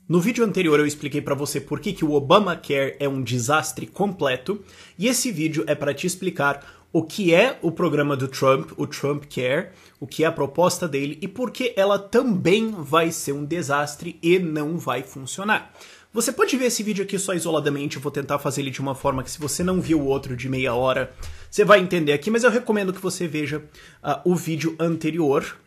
No vídeo anterior eu expliquei para você por que o Obamacare é um desastre completo, e esse vídeo é para te explicar o que é o programa do Trump, o Trump Care, o que é a proposta dele e por que ela também vai ser um desastre e não vai funcionar. Você pode ver esse vídeo aqui só isoladamente, eu vou tentar fazer ele de uma forma que se você não viu o outro de meia hora, você vai entender aqui, mas eu recomendo que você veja o vídeo anterior.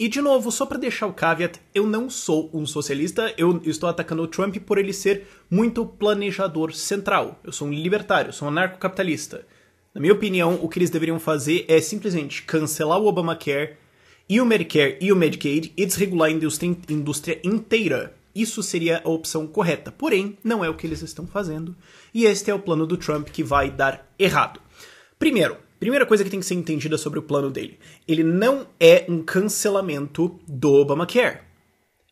E de novo, só para deixar o caveat, eu não sou um socialista, eu estou atacando o Trump por ele ser muito planejador central. Eu sou um libertário, sou um anarcocapitalista. Na minha opinião, o que eles deveriam fazer é simplesmente cancelar o Obamacare e o Medicare e o Medicaid e desregular a indústria inteira. Isso seria a opção correta. Porém, não é o que eles estão fazendo. E este é o plano do Trump que vai dar errado. Primeira coisa que tem que ser entendida sobre o plano dele. Ele não é um cancelamento do Obamacare.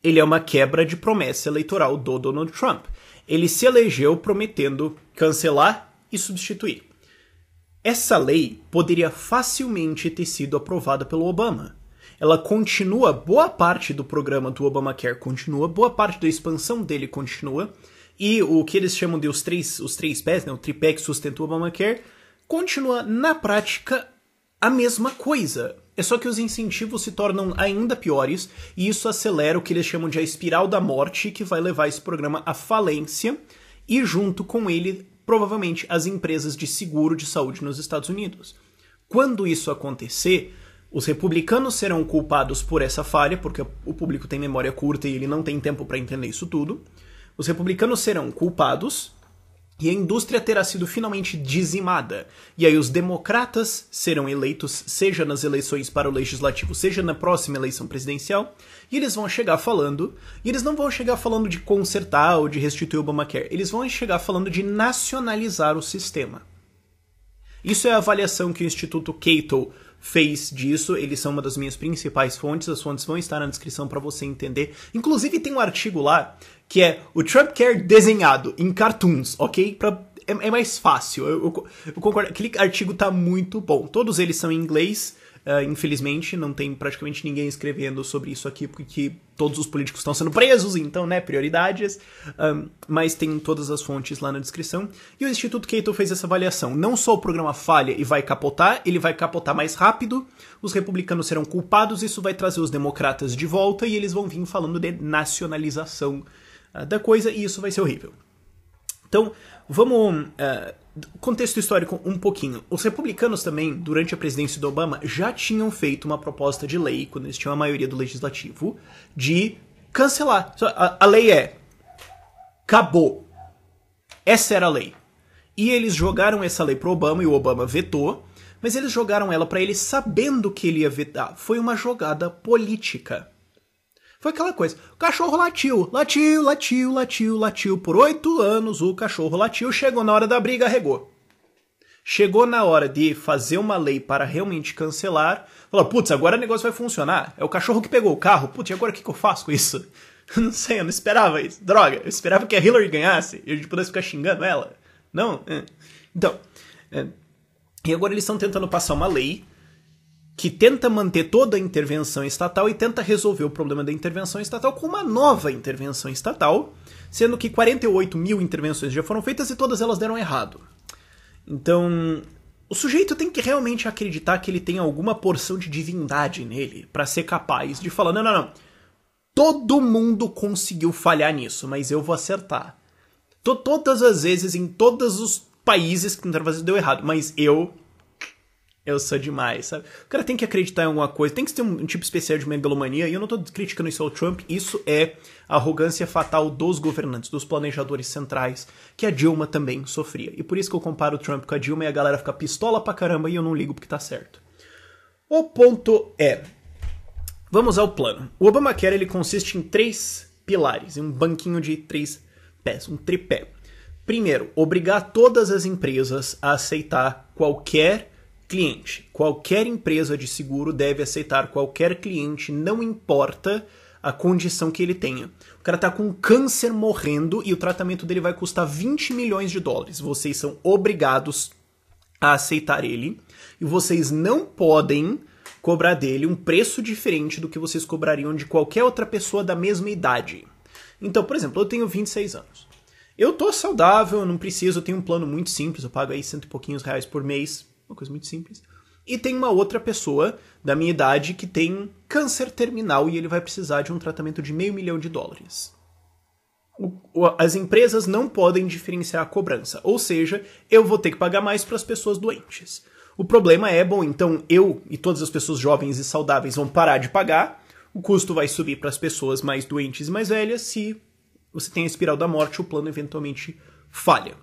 Ele é uma quebra de promessa eleitoral do Donald Trump. Ele se elegeu prometendo cancelar e substituir. Essa lei poderia facilmente ter sido aprovada pelo Obama. Ela continua, boa parte do programa do Obamacare continua, boa parte da expansão dele continua, e o que eles chamam de os três pés, né, o tripé que sustenta o Obamacare, continua, na prática, a mesma coisa. É só que os incentivos se tornam ainda piores e isso acelera o que eles chamam de a espiral da morte, que vai levar esse programa à falência e, junto com ele, provavelmente, as empresas de seguro de saúde nos Estados Unidos. Quando isso acontecer, os republicanos serão culpados por essa falha, porque o público tem memória curta e ele não tem tempo para entender isso tudo. Os republicanos serão culpados e a indústria terá sido finalmente dizimada. E aí os democratas serão eleitos, seja nas eleições para o legislativo, seja na próxima eleição presidencial, e eles vão chegar falando, e eles não vão chegar falando de consertar ou de restituir o Obamacare, eles vão chegar falando de nacionalizar o sistema. Isso é a avaliação que o Instituto Cato fez disso, eles são uma das minhas principais fontes, as fontes vão estar na descrição para você entender. Inclusive tem um artigo lá que é o Trump Care desenhado em cartoons, ok? É mais fácil, eu concordo, aquele artigo tá muito bom. Todos eles são em inglês, infelizmente, não tem praticamente ninguém escrevendo sobre isso aqui, porque todos os políticos estão sendo presos, então, né, prioridades, mas tem todas as fontes lá na descrição. E o Instituto Cato fez essa avaliação. Não só o programa falha e vai capotar, ele vai capotar mais rápido, os republicanos serão culpados, isso vai trazer os democratas de volta e eles vão vir falando de nacionalização da coisa, e isso vai ser horrível. Então, vamos... contexto histórico um pouquinho. Os republicanos também, durante a presidência do Obama, já tinham feito uma proposta de lei, quando eles tinham a maioria do legislativo, de cancelar. A lei acabou. Essa era a lei. E eles jogaram essa lei pro Obama, e o Obama vetou, mas eles jogaram ela para ele sabendo que ele ia vetar. Foi uma jogada política. Foi aquela coisa, o cachorro latiu por 8 anos, o cachorro latiu, chegou na hora da briga, arregou. Chegou na hora de fazer uma lei para realmente cancelar, falou, putz, agora o negócio vai funcionar, é o cachorro que pegou o carro, putz, e agora o que eu faço com isso? Não sei, eu não esperava isso, droga, eu esperava que a Hillary ganhasse e a gente pudesse ficar xingando ela. Não? Então, e agora eles estão tentando passar uma lei que tenta manter toda a intervenção estatal e tenta resolver o problema da intervenção estatal com uma nova intervenção estatal, sendo que 48 mil intervenções já foram feitas e todas elas deram errado. Então, o sujeito tem que realmente acreditar que ele tem alguma porção de divindade nele para ser capaz de falar, não, todo mundo conseguiu falhar nisso, mas eu vou acertar. Todas as vezes, em todos os países que tentaram fazer, deu errado, mas eu sou demais, sabe? O cara tem que acreditar em alguma coisa, tem que ter um tipo especial de megalomania, e eu não tô criticando isso ao Trump, isso é a arrogância fatal dos governantes, dos planejadores centrais, que a Dilma também sofria. E por isso que eu comparo o Trump com a Dilma e a galera fica pistola pra caramba e eu não ligo porque tá certo. O ponto é, vamos ao plano. O Obamacare, ele consiste em 3 pilares, em um banquinho de 3 pés, um tripé. Primeiro, obrigar todas as empresas a aceitar qualquer cliente. Qualquer empresa de seguro deve aceitar qualquer cliente, não importa a condição que ele tenha. O cara tá com câncer morrendo e o tratamento dele vai custar 20 milhões de dólares. Vocês são obrigados a aceitar ele e vocês não podem cobrar dele um preço diferente do que vocês cobrariam de qualquer outra pessoa da mesma idade. Então, por exemplo, eu tenho 26 anos. Eu tô saudável, eu não preciso, eu tenho um plano muito simples, eu pago aí cento e pouquinhos reais por mês, uma coisa muito simples. E tem uma outra pessoa da minha idade que tem câncer terminal e ele vai precisar de um tratamento de $500 mil. As empresas não podem diferenciar a cobrança, ou seja, eu vou ter que pagar mais para as pessoas doentes. O problema é, bom, então eu e todas as pessoas jovens e saudáveis vão parar de pagar, o custo vai subir para as pessoas mais doentes e mais velhas. Se você tem a espiral da morte, o plano eventualmente falha.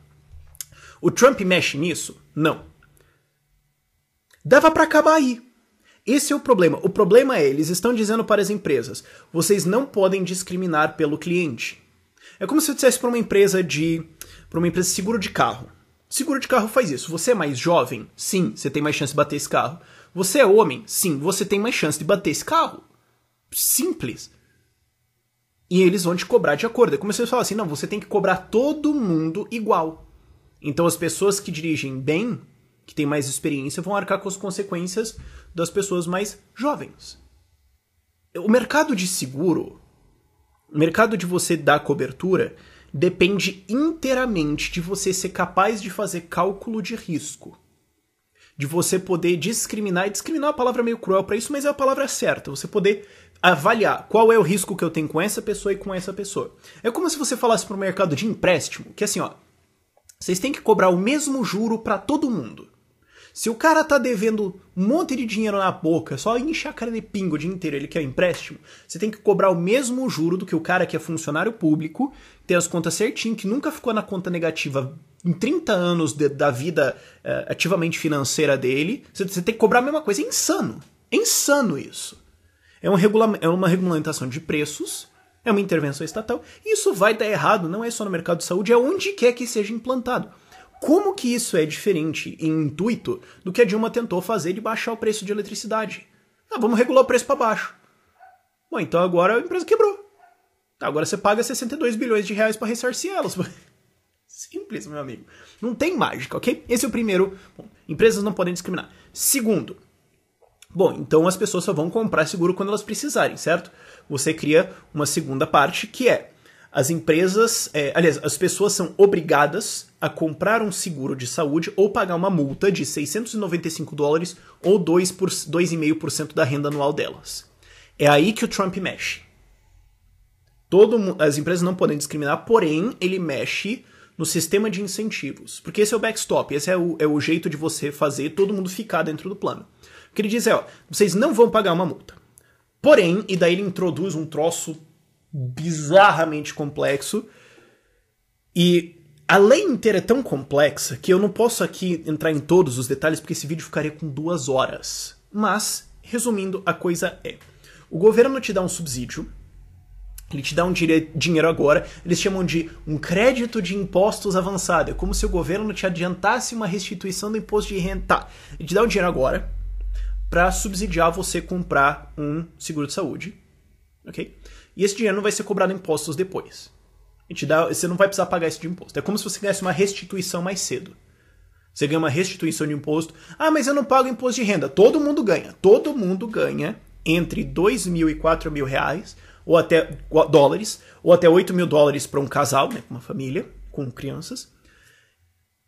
O Trump mexe nisso? Não. Dava para acabar aí. Esse é o problema. O problema é, eles estão dizendo para as empresas, vocês não podem discriminar pelo cliente. É como se eu dissesse para uma empresa de seguro de carro. Seguro de carro faz isso. Você é mais jovem? Sim, você tem mais chance de bater esse carro. Você é homem? Sim, você tem mais chance de bater esse carro. Simples. E eles vão te cobrar de acordo. É como se eles falassem, não, você tem que cobrar todo mundo igual. Então as pessoas que dirigem bem, que têm mais experiência, vão arcar com as consequências das pessoas mais jovens. O mercado de seguro, o mercado de você dar cobertura, depende inteiramente de você ser capaz de fazer cálculo de risco. De você poder discriminar, e discriminar é uma palavra meio cruel para isso, mas é a palavra certa. Você poder avaliar qual é o risco que eu tenho com essa pessoa e com essa pessoa. É como se você falasse para o mercado de empréstimo, que assim, ó, vocês têm que cobrar o mesmo juro para todo mundo. Se o cara tá devendo um monte de dinheiro na boca, só enche a cara de pingo o dia inteiro, ele quer empréstimo, você tem que cobrar o mesmo juro do que o cara que é funcionário público, tem as contas certinho, que nunca ficou na conta negativa em 30 anos da vida ativamente financeira dele. Você tem que cobrar a mesma coisa. É insano. É insano isso. É uma regulamentação de preços, é uma intervenção estatal. Isso vai dar errado, não é só no mercado de saúde, é onde quer que seja implantado. Como que isso é diferente em intuito do que a Dilma tentou fazer de baixar o preço de eletricidade? Vamos regular o preço para baixo. Bom, então agora a empresa quebrou. Agora você paga 62 bilhões de reais para ressarcir elas. Simples, meu amigo. Não tem mágica, ok? Esse é o primeiro. Bom, empresas não podem discriminar. Segundo, bom, então as pessoas só vão comprar seguro quando elas precisarem, certo? Você cria uma segunda parte que é as empresas, as pessoas são obrigadas a comprar um seguro de saúde ou pagar uma multa de $695 ou 2,5% da renda anual delas. É aí que o Trump mexe. As empresas não podem discriminar, porém ele mexe no sistema de incentivos. Porque esse é o backstop, esse é o jeito de você fazer todo mundo ficar dentro do plano. O que ele diz é, ó, vocês não vão pagar uma multa. Porém, e daí ele introduz um troço bizarramente complexo, e a lei inteira é tão complexa que eu não posso aqui entrar em todos os detalhes porque esse vídeo ficaria com 2 horas. Mas, resumindo, a coisa é, o governo te dá um subsídio, ele te dá um dinheiro agora, eles chamam de um crédito de impostos avançado, é como se o governo te adiantasse uma restituição do imposto de renda. Tá, ele te dá um dinheiro agora para subsidiar você comprar um seguro de saúde, ok? E esse dinheiro não vai ser cobrado impostos depois. Você não vai precisar pagar esse de imposto. É como se você ganhasse uma restituição mais cedo. Você ganha uma restituição de imposto. Ah, mas eu não pago imposto de renda. Todo mundo ganha. Todo mundo ganha entre $2.000 e $4.000, ou até dólares, ou até $8.000 para um casal, né, uma família com crianças.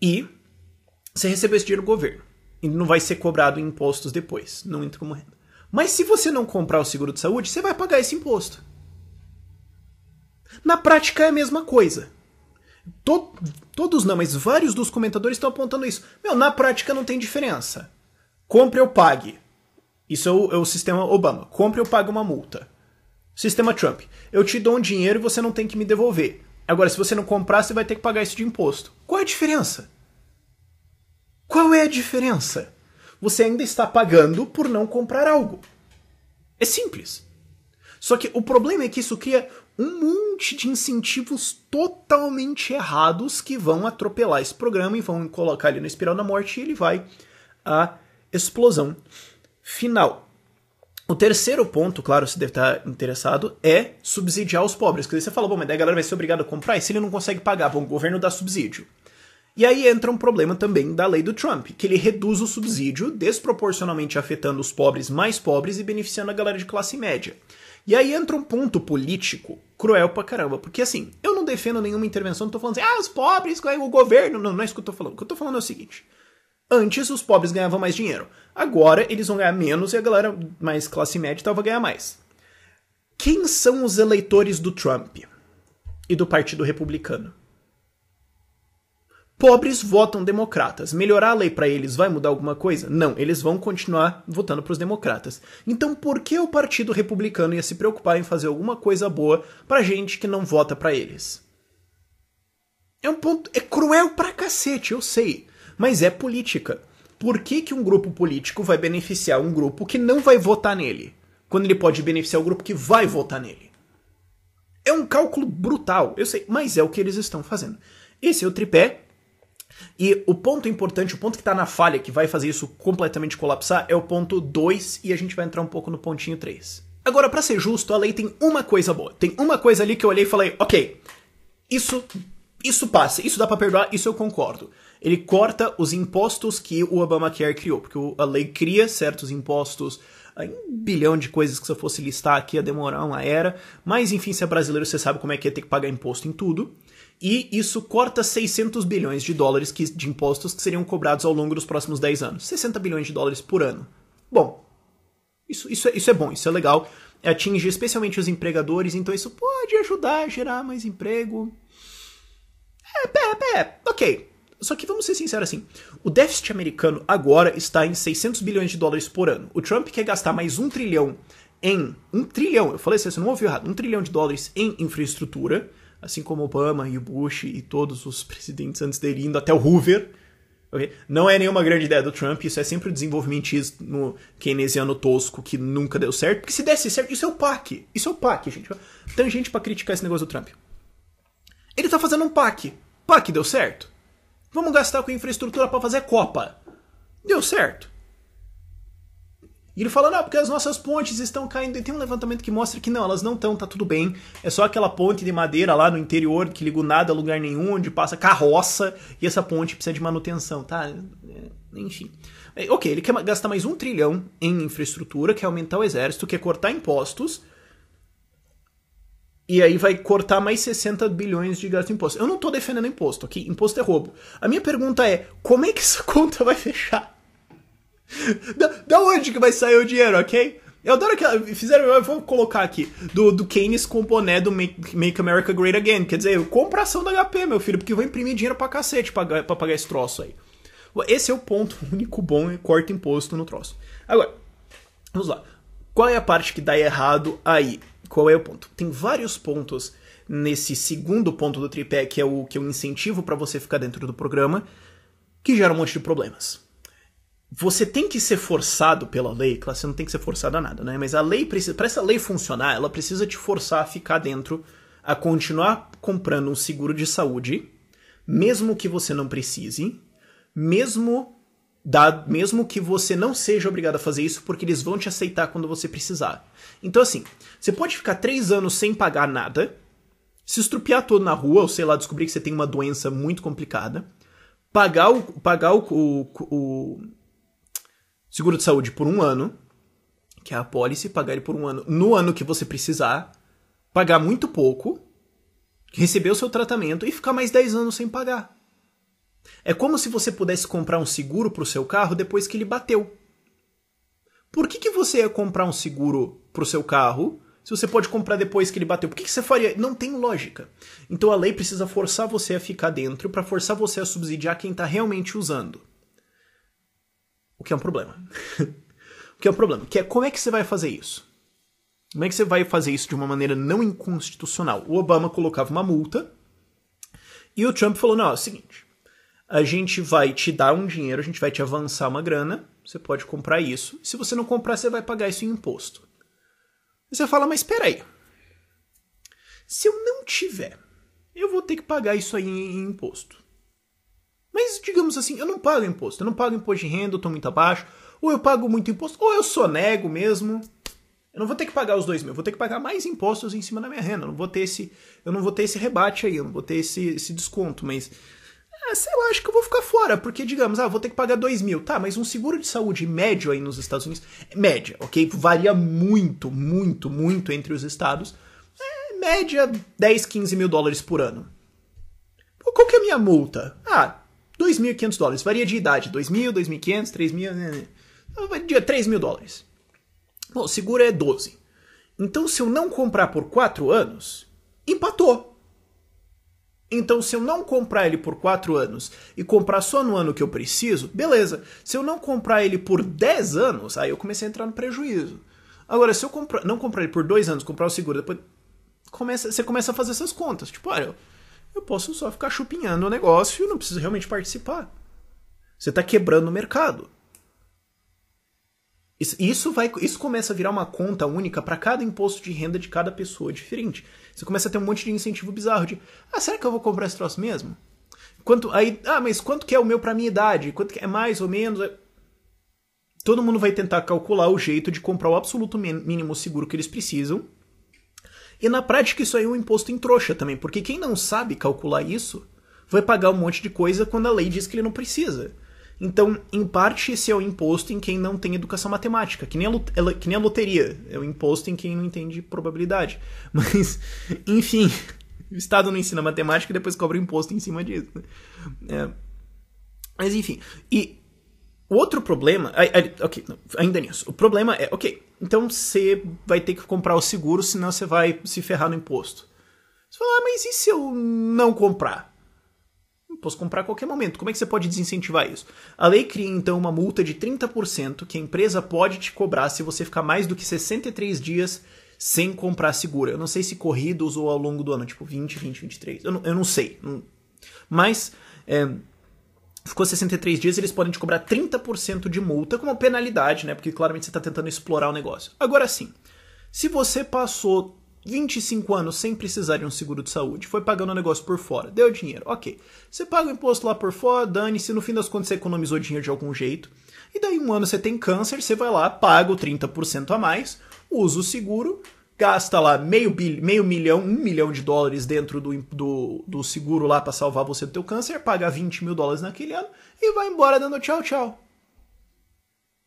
E você recebeu esse dinheiro do governo. E não vai ser cobrado em impostos depois. Não entra como renda. Mas se você não comprar o seguro de saúde, você vai pagar esse imposto. Na prática é a mesma coisa. Todos não, mas vários dos comentadores estão apontando isso. Na prática não tem diferença. Compre ou pague. Isso é o sistema Obama. Compre ou pague uma multa. Sistema Trump. Eu te dou um dinheiro e você não tem que me devolver. Agora, se você não comprar, você vai ter que pagar isso de imposto. Qual é a diferença? Qual é a diferença? Você ainda está pagando por não comprar algo. É simples. Só que o problema é que isso cria um monte de incentivos totalmente errados que vão atropelar esse programa e vão colocar ele na espiral da morte e ele vai à explosão final. O terceiro ponto, claro, você deve estar interessado, é subsidiar os pobres. Porque você fala, bom, mas daí a galera vai ser obrigada a comprar e se ele não consegue pagar, bom, o governo dá subsídio. E aí entra um problema também da lei do Trump, que ele reduz o subsídio desproporcionalmente afetando os pobres mais pobres e beneficiando a galera de classe média. E aí entra um ponto político cruel pra caramba, porque assim, eu não defendo nenhuma intervenção, não tô falando assim, os pobres, o governo, não é isso que eu tô falando. O que eu tô falando é o seguinte, antes os pobres ganhavam mais dinheiro, agora eles vão ganhar menos e a galera mais classe média vai ganhar mais. Quem são os eleitores do Trump e do Partido Republicano? Pobres votam democratas. Melhorar a lei pra eles vai mudar alguma coisa? Não, eles vão continuar votando pros democratas. Então por que o Partido Republicano ia se preocupar em fazer alguma coisa boa pra gente que não vota pra eles? É um ponto... É cruel pra cacete, eu sei. Mas é política. Por que um grupo político vai beneficiar um grupo que não vai votar nele, quando ele pode beneficiar o grupo que vai votar nele? É um cálculo brutal, eu sei, mas é o que eles estão fazendo. Esse é o tripé. E o ponto importante, o ponto que tá na falha, que vai fazer isso completamente colapsar, é o ponto 2, e a gente vai entrar um pouco no pontinho 3. Agora, pra ser justo, a lei tem uma coisa boa. Tem uma coisa ali que eu olhei e falei, ok, isso passa, isso dá pra perdoar, isso eu concordo. Ele corta os impostos que o Obamacare criou, porque a lei cria certos impostos, um bilhão de coisas que se eu fosse listar aqui ia demorar uma era, mas enfim, se é brasileiro você sabe como é que é ter que pagar imposto em tudo. E isso corta 600 bilhões de dólares de impostos que seriam cobrados ao longo dos próximos 10 anos. 60 bilhões de dólares por ano. Bom, isso é bom, isso é legal. Atinge especialmente os empregadores, então isso pode ajudar a gerar mais emprego. Ok. Só que vamos ser sinceros assim, o déficit americano agora está em 600 bilhões de dólares por ano. O Trump quer gastar mais 1 trilhão em... 1 trilhão, eu falei assim, você não ouviu errado, 1 trilhão de dólares em infraestrutura, assim como Obama e o Bush e todos os presidentes antes dele, indo até o Hoover. Okay? Não é nenhuma grande ideia do Trump, isso é sempre o desenvolvimentismo keynesiano tosco que nunca deu certo, porque se desse certo, isso é o PAC. Isso é o PAC, gente. Tem gente pra criticar esse negócio do Trump. Ele tá fazendo um PAC. PAC deu certo? Vamos gastar com infraestrutura pra fazer Copa. Deu certo? E ele fala, não, porque as nossas pontes estão caindo. E tem um levantamento que mostra que não, elas não estão, tá tudo bem. É só aquela ponte de madeira lá no interior que liga nada a lugar nenhum, onde passa carroça, e essa ponte precisa de manutenção, tá? Enfim. Ok, ele quer gastar mais 1 trilhão em infraestrutura, quer aumentar o exército, quer cortar impostos, e aí vai cortar mais 60 bilhões de gasto em imposto. Eu não tô defendendo imposto, ok? Imposto é roubo. A minha pergunta é, como é que essa conta vai fechar? Da onde que vai sair o dinheiro, ok? Eu adoro que fizeram, eu vou colocar aqui, do Keynes com o boné do Make America Great Again. Quer dizer, compra ação da HP, meu filho, porque eu vou imprimir dinheiro pra cacete pra pagar esse troço aí. Esse é o ponto único bom, é corta imposto no troço. Agora, vamos lá. Qual é a parte que dá errado aí? Qual é o ponto? Tem vários pontos nesse segundo ponto do tripé, que é o incentivo pra você ficar dentro do programa, que gera um monte de problemas. Você tem que ser forçado pela lei, claro, você não tem que ser forçado a nada, né? Mas a lei precisa, para essa lei funcionar, ela precisa te forçar a ficar dentro, a continuar comprando um seguro de saúde, mesmo que você não precise, mesmo que você não seja obrigado a fazer isso, porque eles vão te aceitar quando você precisar. Então assim, você pode ficar 3 anos sem pagar nada, se estrupiar todo na rua, ou sei lá, descobrir que você tem uma doença muito complicada, pagar o seguro de saúde por 1 ano, que é a apólice, pagar ele por 1 ano, no ano que você precisar, pagar muito pouco, receber o seu tratamento e ficar mais 10 anos sem pagar. É como se você pudesse comprar um seguro para o seu carro depois que ele bateu. Por que você ia comprar um seguro para o seu carro se você pode comprar depois que ele bateu? Por que você faria? Não tem lógica. Então a lei precisa forçar você a ficar dentro para forçar você a subsidiar quem está realmente usando. O que é um problema. O que é um problema. Que é como é que você vai fazer isso? Como é que você vai fazer isso de uma maneira não inconstitucional? O Obama colocava uma multa e o Trump falou, não, é o seguinte, a gente vai te dar um dinheiro, a gente vai te avançar uma grana, você pode comprar isso, se você não comprar, você vai pagar isso em imposto. E você fala, mas espera aí, se eu não tiver, eu vou ter que pagar isso aí em imposto. Mas, digamos assim, eu não pago imposto de renda, eu tô muito abaixo, ou eu pago muito imposto, ou eu sonego mesmo. Eu não vou ter que pagar os 2 mil, eu vou ter que pagar mais impostos em cima da minha renda, eu não vou ter esse rebate aí, eu não vou ter esse desconto, mas sei lá, acho que eu vou ficar fora, porque, digamos, vou ter que pagar 2 mil. Tá, mas um seguro de saúde médio aí nos Estados Unidos, média, ok? Varia muito, muito, muito entre os estados. Média 10, 15 mil dólares por ano. Qual que é a minha multa? $2.500. Varia de idade. 2 mil, 2.500, 3 mil... Varia 3 mil dólares. Bom, o seguro é 12. Então, se eu não comprar por 4 anos, empatou. Então, se eu não comprar ele por 4 anos e comprar só no ano que eu preciso, beleza. Se eu não comprar ele por 10 anos, aí eu comecei a entrar no prejuízo. Agora, se eu não comprar ele por 2 anos, comprar o seguro, depois você começa a fazer essas contas. Tipo, olha, eu posso só ficar chupinhando o negócio e não preciso realmente participar. Você está quebrando o mercado. Isso começa a virar uma conta única para cada imposto de renda de cada pessoa diferente. Você começa a ter um monte de incentivo bizarro de, será que eu vou comprar esse troço mesmo? Mas quanto que é o meu para minha idade? Quanto que é mais ou menos? Todo mundo vai tentar calcular o jeito de comprar o absoluto mínimo seguro que eles precisam. E na prática isso aí é um imposto em trouxa também, porque quem não sabe calcular isso vai pagar um monte de coisa quando a lei diz que ele não precisa. Então, em parte, esse é o imposto em quem não tem educação matemática, que nem a loteria. É o imposto em quem não entende probabilidade. Mas, enfim, o Estado não ensina matemática e depois cobra imposto em cima disso. Mas, enfim. E o outro problema... ainda nisso. O problema é, então você vai ter que comprar o seguro, senão você vai se ferrar no imposto. Você fala, mas e se eu não comprar? Posso comprar a qualquer momento. Como é que você pode desincentivar isso? A lei cria, então, uma multa de 30% que a empresa pode te cobrar se você ficar mais do que 63 dias sem comprar seguro. Eu não sei se corridos ou ao longo do ano, tipo 20, 23. Eu não sei. Mas, ficou 63 dias, eles podem te cobrar 30% de multa como penalidade, né? Porque claramente você está tentando explorar o negócio. Agora sim, se você passou 25 anos sem precisar de um seguro de saúde, foi pagando o negócio por fora, deu dinheiro, ok. Você paga o imposto lá por fora, dane-se, no fim das contas você economizou dinheiro de algum jeito, e daí um ano você tem câncer, você vai lá, paga o 30% a mais, usa o seguro, gasta lá meio milhão, $1 milhão dentro do seguro lá pra salvar você do teu câncer, paga $20 mil naquele ano, e vai embora dando tchau, tchau.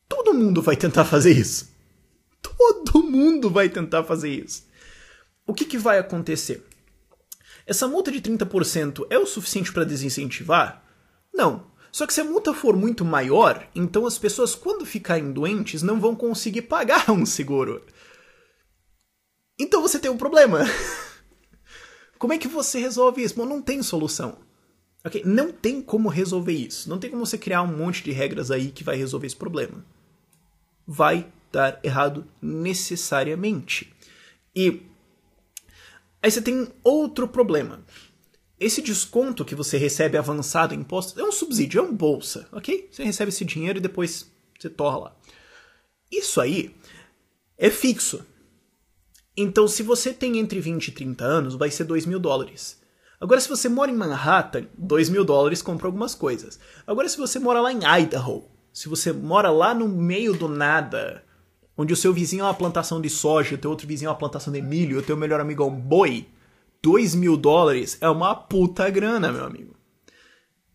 Todo mundo vai tentar fazer isso. Todo mundo vai tentar fazer isso. O que vai acontecer? Essa multa de 30% é o suficiente para desincentivar? Não. Só que se a multa for muito maior, então as pessoas, quando ficarem doentes, não vão conseguir pagar um seguro. Então você tem um problema. Como é que você resolve isso? Bom, não tem solução. Okay? Não tem como resolver isso. Não tem como você criar um monte de regras aí que vai resolver esse problema. Vai dar errado necessariamente. E aí você tem outro problema. Esse desconto que você recebe avançado em impostos é um subsídio, é uma bolsa, ok? Você recebe esse dinheiro e depois você torra lá. Isso aí é fixo. Então, se você tem entre 20 e 30 anos, vai ser $2 mil. Agora, se você mora em Manhattan, $2 mil compra algumas coisas. Agora, se você mora lá em Idaho, se você mora lá no meio do nada, onde o seu vizinho é uma plantação de soja, o teu outro vizinho é uma plantação de milho, o teu melhor amigo é um boi, $2 mil é uma puta grana, meu amigo.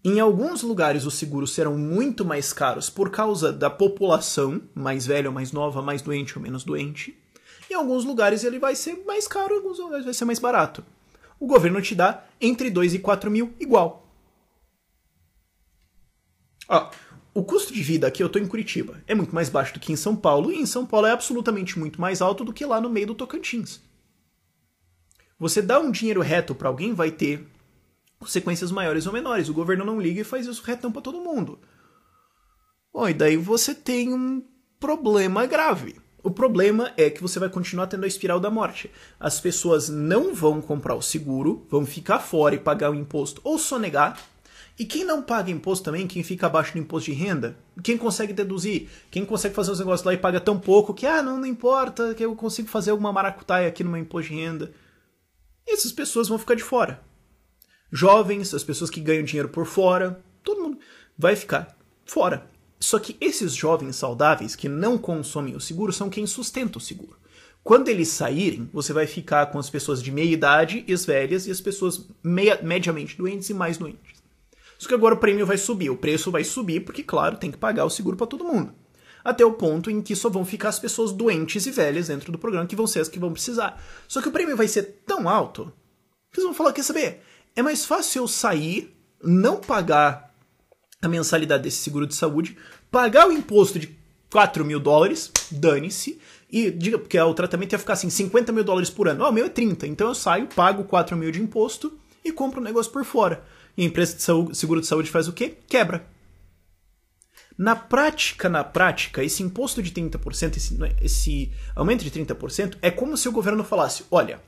Em alguns lugares os seguros serão muito mais caros por causa da população, mais velha ou mais nova, mais doente ou menos doente. Em alguns lugares ele vai ser mais caro, em alguns lugares vai ser mais barato. O governo te dá entre 2 e 4 mil igual. O custo de vida aqui, eu tô em Curitiba, é muito mais baixo do que em São Paulo, e em São Paulo é absolutamente muito mais alto do que lá no meio do Tocantins. Você dá um dinheiro reto para alguém, vai ter consequências maiores ou menores. O governo não liga e faz isso retão para todo mundo. Bom, e daí você tem um problema grave. O problema é que você vai continuar tendo a espiral da morte. As pessoas não vão comprar o seguro, vão ficar fora e pagar o imposto ou sonegar. E quem não paga imposto também, quem fica abaixo do imposto de renda, quem consegue deduzir, quem consegue fazer os negócios lá e paga tão pouco que, não importa, que eu consigo fazer alguma maracutaia aqui no meu imposto de renda. Essas pessoas vão ficar de fora. Jovens, as pessoas que ganham dinheiro por fora, todo mundo vai ficar fora. Só que esses jovens saudáveis que não consomem o seguro são quem sustenta o seguro. Quando eles saírem, você vai ficar com as pessoas de meia idade e as velhas e as pessoas mediamente doentes e mais doentes. Só que agora o prêmio vai subir, o preço vai subir, porque, claro, tem que pagar o seguro para todo mundo. Até o ponto em que só vão ficar as pessoas doentes e velhas dentro do programa, que vão ser as que vão precisar. Só que o prêmio vai ser tão alto, que eles vão falar, quer saber? É mais fácil eu sair, não pagar a mensalidade desse seguro de saúde, pagar o imposto de $4.000, dane-se, e diga, porque o tratamento ia ficar assim, $50.000 por ano. O meu é 30, então eu saio, pago $4.000 de imposto e compro o negócio por fora. E a empresa de seguro de saúde faz o quê? Quebra. Na prática, esse imposto de 30%, esse aumento de 30%, é como se o governo falasse, olha,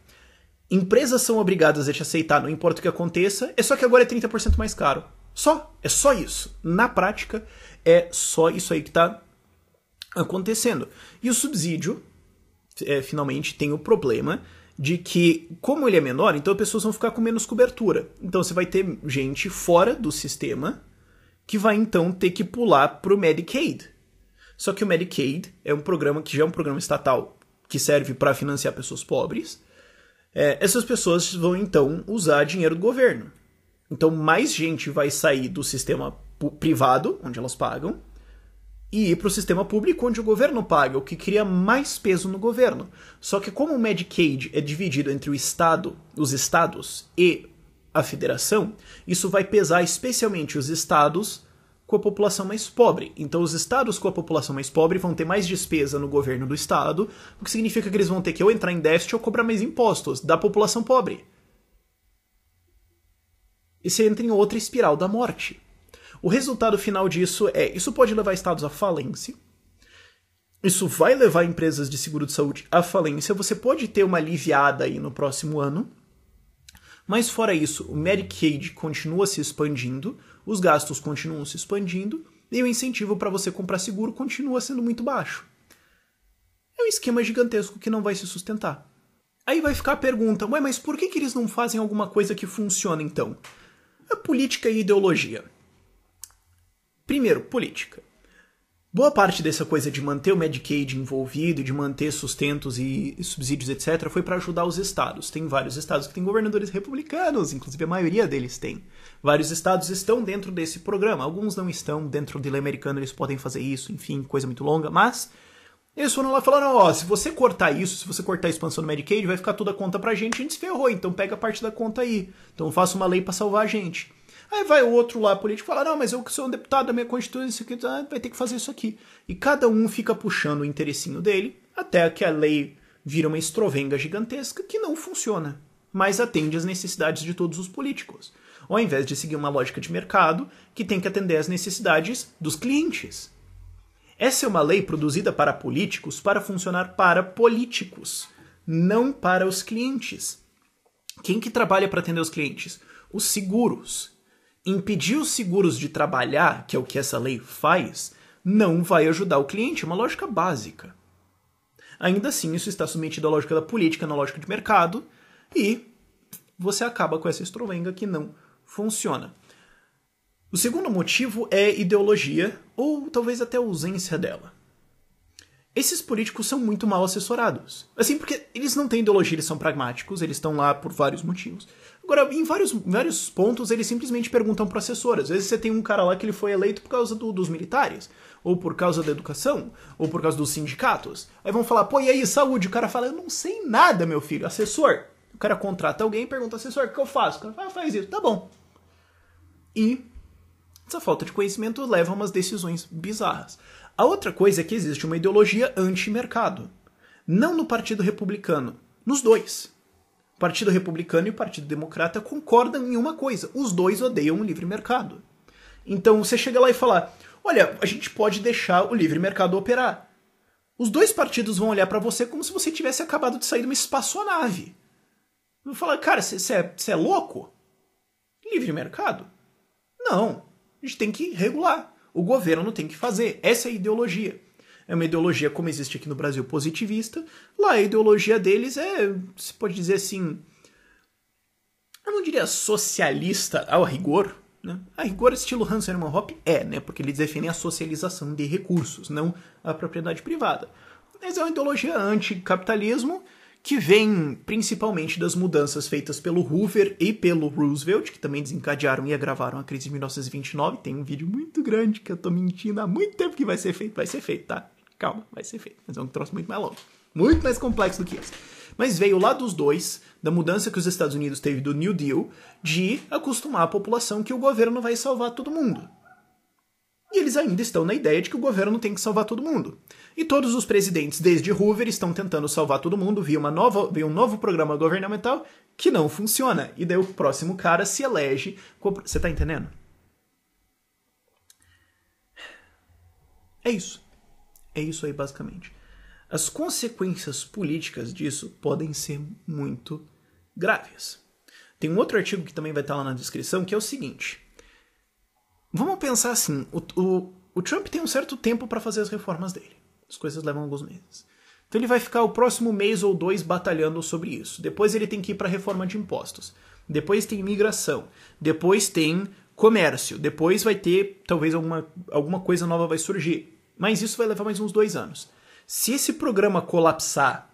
empresas são obrigadas a te aceitar, não importa o que aconteça, é só que agora é 30% mais caro. É só isso. Na prática, é só isso aí que está acontecendo. E o subsídio, finalmente, tem o problema de que, como ele é menor, então as pessoas vão ficar com menos cobertura. Então você vai ter gente fora do sistema que vai então ter que pular para o Medicaid. Só que o Medicaid é um programa que já é um programa estatal que serve para financiar pessoas pobres. Essas pessoas vão então usar dinheiro do governo. Então mais gente vai sair do sistema privado, onde elas pagam, e ir para o sistema público, onde o governo paga, o que cria mais peso no governo. Só que como o Medicaid é dividido entre os estados e a federação, isso vai pesar especialmente os estados com a população mais pobre. Então os estados com a população mais pobre vão ter mais despesa no governo do estado, o que significa que eles vão ter que ou entrar em déficit ou cobrar mais impostos da população pobre. E você entra em outra espiral da morte. O resultado final disso isso pode levar estados à falência, isso vai levar empresas de seguro de saúde à falência, você pode ter uma aliviada aí no próximo ano, mas fora isso, o Medicaid continua se expandindo, os gastos continuam se expandindo, e o incentivo para você comprar seguro continua sendo muito baixo. É um esquema gigantesco que não vai se sustentar. Aí vai ficar a pergunta, mas por que eles não fazem alguma coisa que funcione então? A política e ideologia. Primeiro, política. Boa parte dessa coisa de manter o Medicaid envolvido, de manter sustentos e subsídios, etc., foi para ajudar os estados. Tem vários estados que têm governadores republicanos, inclusive a maioria deles tem. Vários estados estão dentro desse programa, alguns não estão, dentro do lei americano eles podem fazer isso, enfim, coisa muito longa, mas eles foram lá e falaram, se você cortar isso, se você cortar a expansão do Medicaid, vai ficar toda a conta pra gente, a gente se ferrou, então pega a parte da conta aí. Então faça uma lei para salvar a gente. Aí vai o outro lá, político, fala, não, mas eu que sou um deputado da minha constituição, vai ter que fazer isso aqui. E cada um fica puxando o interessinho dele, até que a lei vira uma estrovenga gigantesca que não funciona, mas atende às necessidades de todos os políticos. Ao invés de seguir uma lógica de mercado, que tem que atender às necessidades dos clientes. Essa é uma lei produzida para políticos, para funcionar para políticos, não para os clientes. Quem que trabalha para atender os clientes? Os seguros. Impedir os seguros de trabalhar, que é o que essa lei faz, não vai ajudar o cliente, é uma lógica básica. Ainda assim, isso está submetido à lógica da política, na lógica de mercado, e você acaba com essa estrovenga que não funciona. O segundo motivo é ideologia, ou talvez até a ausência dela. Esses políticos são muito mal assessorados. Assim, porque eles não têm ideologia, eles são pragmáticos, eles estão lá por vários motivos. Agora, em vários pontos, eles simplesmente perguntam para o assessor. Às vezes você tem um cara lá que ele foi eleito por causa dos militares, ou por causa da educação, ou por causa dos sindicatos. Aí vão falar, e aí, saúde? O cara fala, eu não sei nada, meu filho. Assessor. O cara contrata alguém e pergunta, assessor, o que eu faço? O cara fala, faz isso. Tá bom. E essa falta de conhecimento leva a umas decisões bizarras. A outra coisa é que existe uma ideologia anti-mercado. Não no Partido Republicano, nos dois. O Partido Republicano e o Partido Democrata concordam em uma coisa. Os dois odeiam o livre mercado. Então você chega lá e fala, olha, a gente pode deixar o livre mercado operar. Os dois partidos vão olhar para você como se você tivesse acabado de sair de uma espaçonave. Vão falar, cara, você é louco? Livre mercado? Não. A gente tem que regular. O governo tem que fazer. Essa é a ideologia. É uma ideologia, como existe aqui no Brasil, positivista. Lá a ideologia deles você pode dizer assim, eu não diria socialista ao rigor, né? A rigor, estilo Hans Hermann Hoppe né? Porque eles defendem a socialização de recursos, não a propriedade privada. Mas é uma ideologia anticapitalismo que vem principalmente das mudanças feitas pelo Hoover e pelo Roosevelt, que também desencadearam e agravaram a crise de 1929. Tem um vídeo muito grande que eu tô mentindo há muito tempo que vai ser feito. Vai ser feito, tá? Calma, vai ser feito. Mas é um troço muito mais longo. Muito mais complexo do que esse. Mas veio lá dos dois, da mudança que os Estados Unidos teve do New Deal, de acostumar a população que o governo vai salvar todo mundo. E eles ainda estão na ideia de que o governo tem que salvar todo mundo. E todos os presidentes, desde Hoover, estão tentando salvar todo mundo via um novo programa governamental que não funciona. E daí o próximo cara se elege... Você tá entendendo? É isso. É isso aí, basicamente. As consequências políticas disso podem ser muito graves. Tem um outro artigo que também vai estar lá na descrição, que é o seguinte... Vamos pensar assim, o Trump tem um certo tempo para fazer as reformas dele. As coisas levam alguns meses. Então ele vai ficar o próximo mês ou dois batalhando sobre isso. Depois ele tem que ir para a reforma de impostos. Depois tem imigração. Depois tem comércio. Depois vai ter, talvez alguma coisa nova vai surgir. Mas isso vai levar mais uns 2 anos. Se esse programa colapsar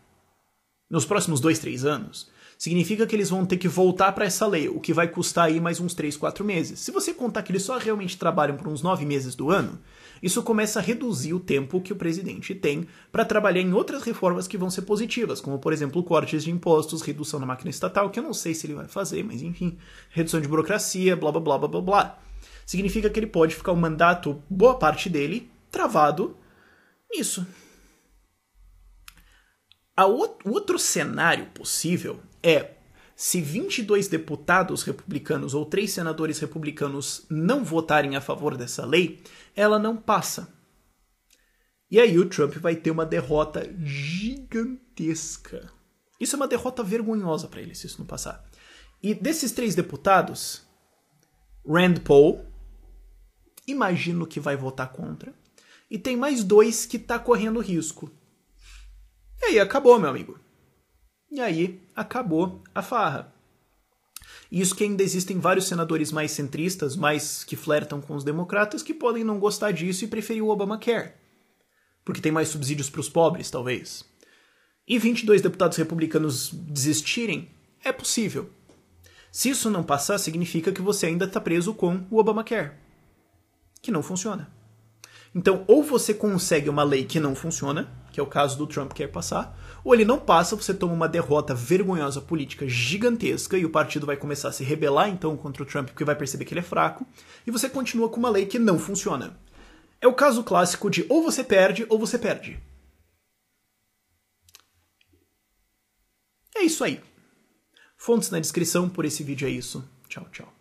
nos próximos 2, 3 anos... significa que eles vão ter que voltar para essa lei, o que vai custar aí mais uns 3, 4 meses. Se você contar que eles só realmente trabalham por uns 9 meses do ano, isso começa a reduzir o tempo que o presidente tem para trabalhar em outras reformas que vão ser positivas, como, por exemplo, cortes de impostos, redução na máquina estatal, que eu não sei se ele vai fazer, mas enfim, redução de burocracia, blá blá blá blá blá blá. Significa que ele pode ficar o mandato, boa parte dele, travado nisso. O outro cenário possível é, se 22 deputados republicanos ou 3 senadores republicanos não votarem a favor dessa lei, ela não passa. E aí o Trump vai ter uma derrota gigantesca. Isso é uma derrota vergonhosa para ele, se isso não passar. E desses 3 deputados, Rand Paul, imagino que vai votar contra, e tem mais 2 que tá correndo risco. E aí acabou, meu amigo. E aí acabou a farra. Isso que ainda existem vários senadores mais centristas, mais que flertam com os democratas, que podem não gostar disso e preferir o Obamacare. Porque tem mais subsídios para os pobres, talvez. E 22 deputados republicanos desistirem, é possível. Se isso não passar, significa que você ainda está preso com o Obamacare, que não funciona. Então, ou você consegue uma lei que não funciona, que é o caso do Trump quer passar, ou ele não passa, você toma uma derrota vergonhosa política gigantesca e o partido vai começar a se rebelar então contra o Trump porque vai perceber que ele é fraco, e você continua com uma lei que não funciona. É o caso clássico de ou você perde ou você perde. É isso aí. Fontes na descrição, por esse vídeo é isso. Tchau, tchau.